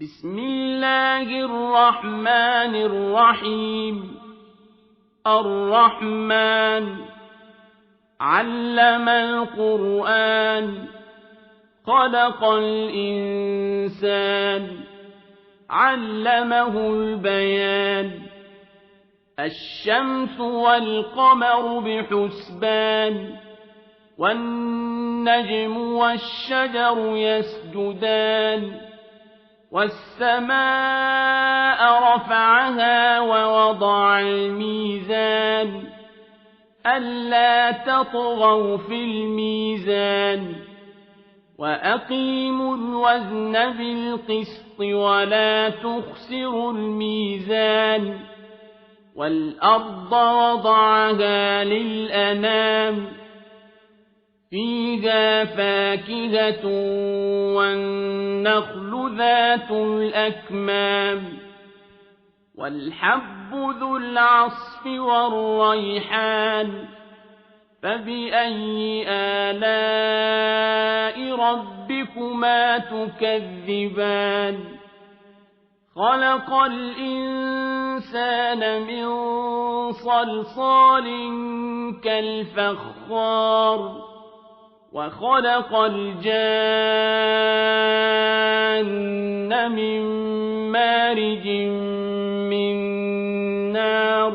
بسم الله الرحمن الرحيم. الرحمن علم القرآن خلق الإنسان علمه البيان. الشمس والقمر بحسبان والنجم والشجر يسجدان. والسماء رفعها ووضع الميزان ألا تطغوا في الميزان وأقيموا الوزن بالقسط ولا تخسروا الميزان. والأرض وضعها للأنام فيها فاكهة والنخل ذات الأكمام والحب ذو العصف والريحان. فبأي آلاء ربكما تكذبان. خلق الإنسان من صلصال كالفخار وخلق الجان من مارج من نار.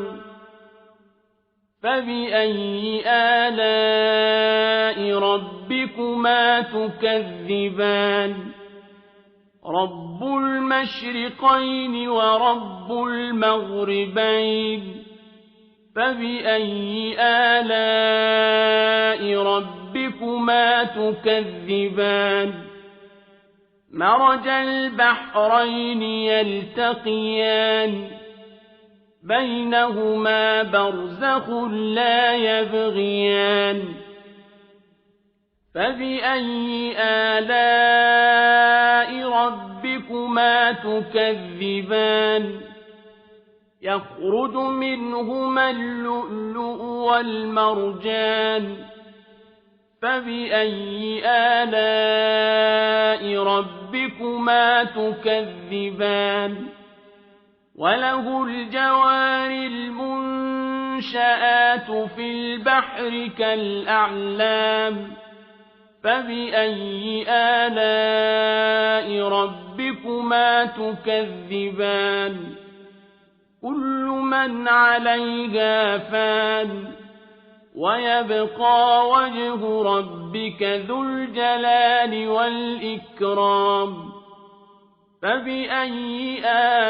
فبأي آلاء ربكما تكذبان. رب المشرقين ورب المغربين. فبأي آلاء ربكما تكذبان. مرج البحرين يلتقيان بينهما برزخ لا يبغيان. فبأي آلاء ربكما تكذبان. يخرج منهما اللؤلؤ والمرجان. فبأي آلاء ربكما تكذبان. وله الجوار المنشآت في البحر كالأعلام. فبأي آلاء ربكما تكذبان. كل من عليها فان ويبقى وجه ربك ذو الجلال والإكرام. فبأي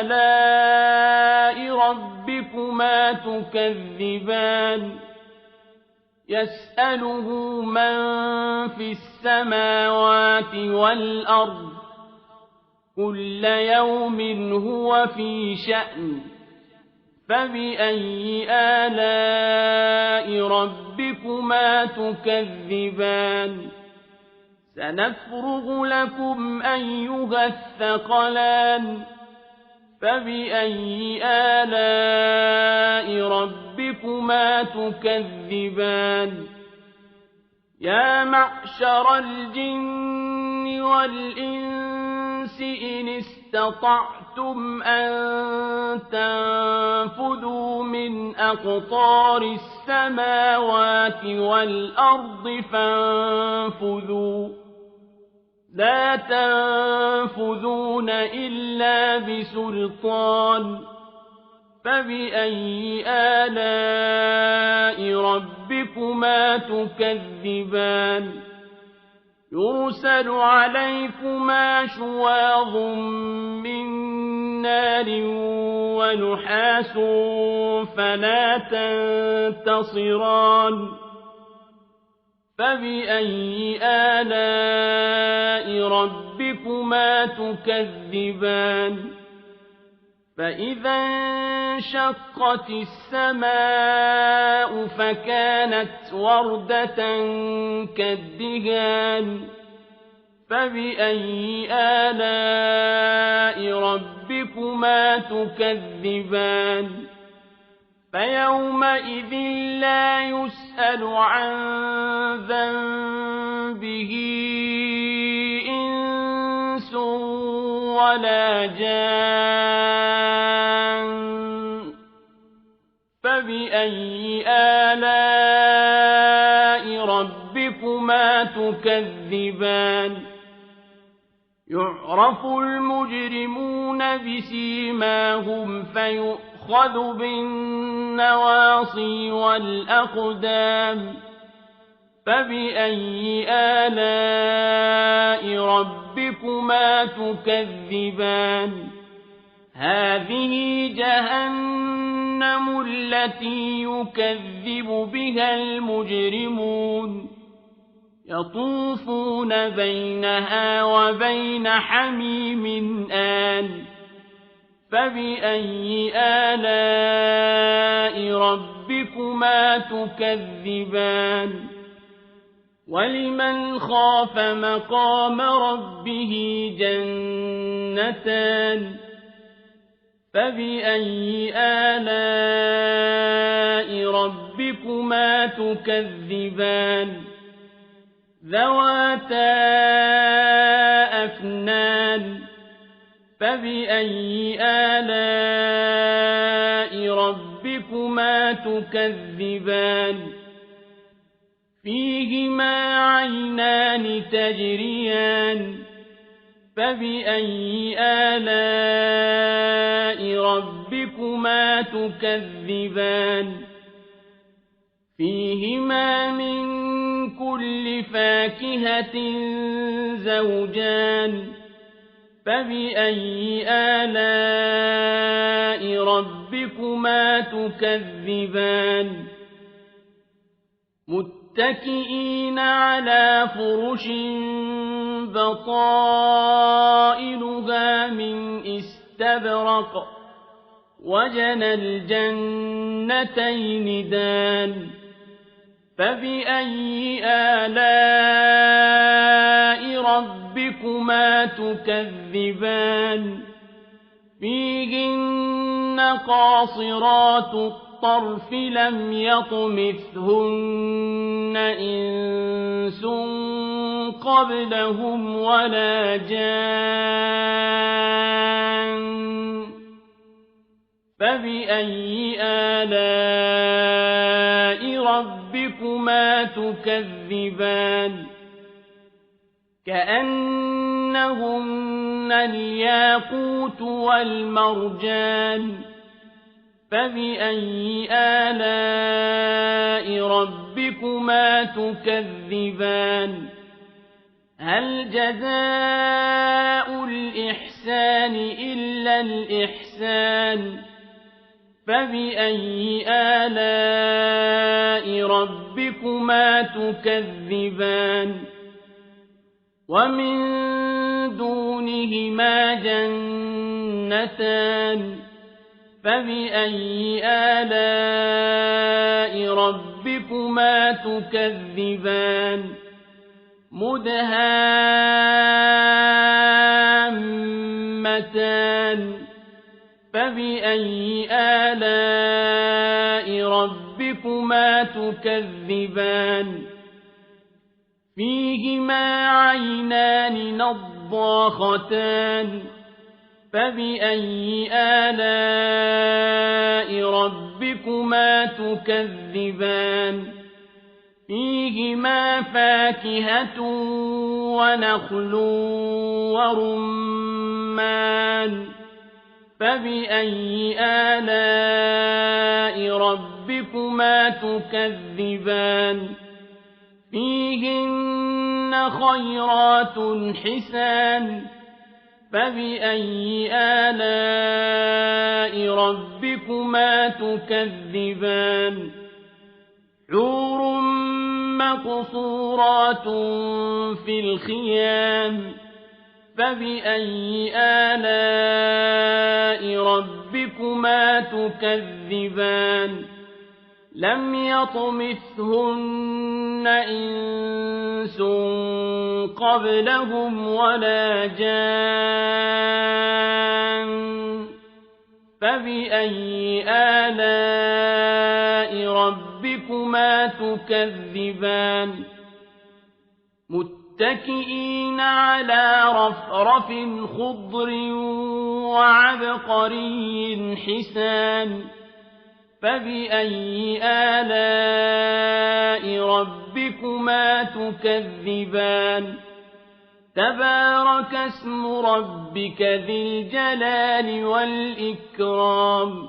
آلاء ربكما تكذبان. يسأله من في السماوات والأرض كل يوم هو في شأن. فبأي آلاء ربكما تكذبان. سنفرغ لكم أيها الثقلان. فبأي آلاء ربكما تكذبان. يا معشر الجن والإنس إن استطعتم أن تنفذوا من أقطار السماوات والأرض فانفذوا لا تنفذون إلا بسلطان. فبأي آلاء ربكما تكذبان. يرسل عليكما شواظ من نار ونحاس فلا تنتصران. فبأي آلاء ربكما تكذبان. فإذا انشقت السماء فكانت وردة كالدهان. فبأي آلاء ربكما تكذبان. فيومئذ لا يسأل عن ذنبه إنس ولا جان فبأي آلاء ربكما تكذبان يعرف المجرمون بسيماهم فيؤخذ بالنواصي والأقدام فبأي آلاء ربكما تكذبان هذه جهنم التي يكذب بها المجرمون يطوفون بينها وبين حميم آن فبأي آلاء ربكما تكذبان ولمن خاف مقام ربه جنتان فبأي آلاء ربكما تكذبان ذواتا أفنان فبأي آلاء ربكما تكذبان فيهما عينان تجريان فبأي آلاء ربكما تكذبان فيهما من كل فاكهة زوجان فبأي آلاء ربكما تكذبان متكئين على فرش بطائنها من استبرق وجنى الجنتين دان فبأي آلاء ربكما تكذبان فيهن قاصرات الطرف لم يطمثهن إنس قبلهم ولا جان فبأي آلاء ربكما تكذبان كأنهن الياقوت والمرجان فبأي آلاء ربكما تكذبان هل جزاء الإحسان إلا الإحسان فبأي آلاء ربكما تكذبان ومن دونهما جنتان فبأي آلاء ربكما تكذبان مدهامتان فبأي آلاء ربكما تكذبان فيهما عينان نضاختان فبأي آلاء ربكما تكذبان فيهما فاكهة ونخل ورمان فبأي آلاء ربكما تكذبان فيهن خيرات حسان فبأي آلاء ربكما تكذبان حور مقصورات في الخيام فبأي آلاء ربكما تكذبان لم يطمثهن إنس قبلهم ولا جان فبأي آلاء ربكما تكذبان متكئين على رفرف خضر وعبقري حسان فبأي آلاء ربكما تكذبان تبارك اسم ربك ذي الجلال والإكرام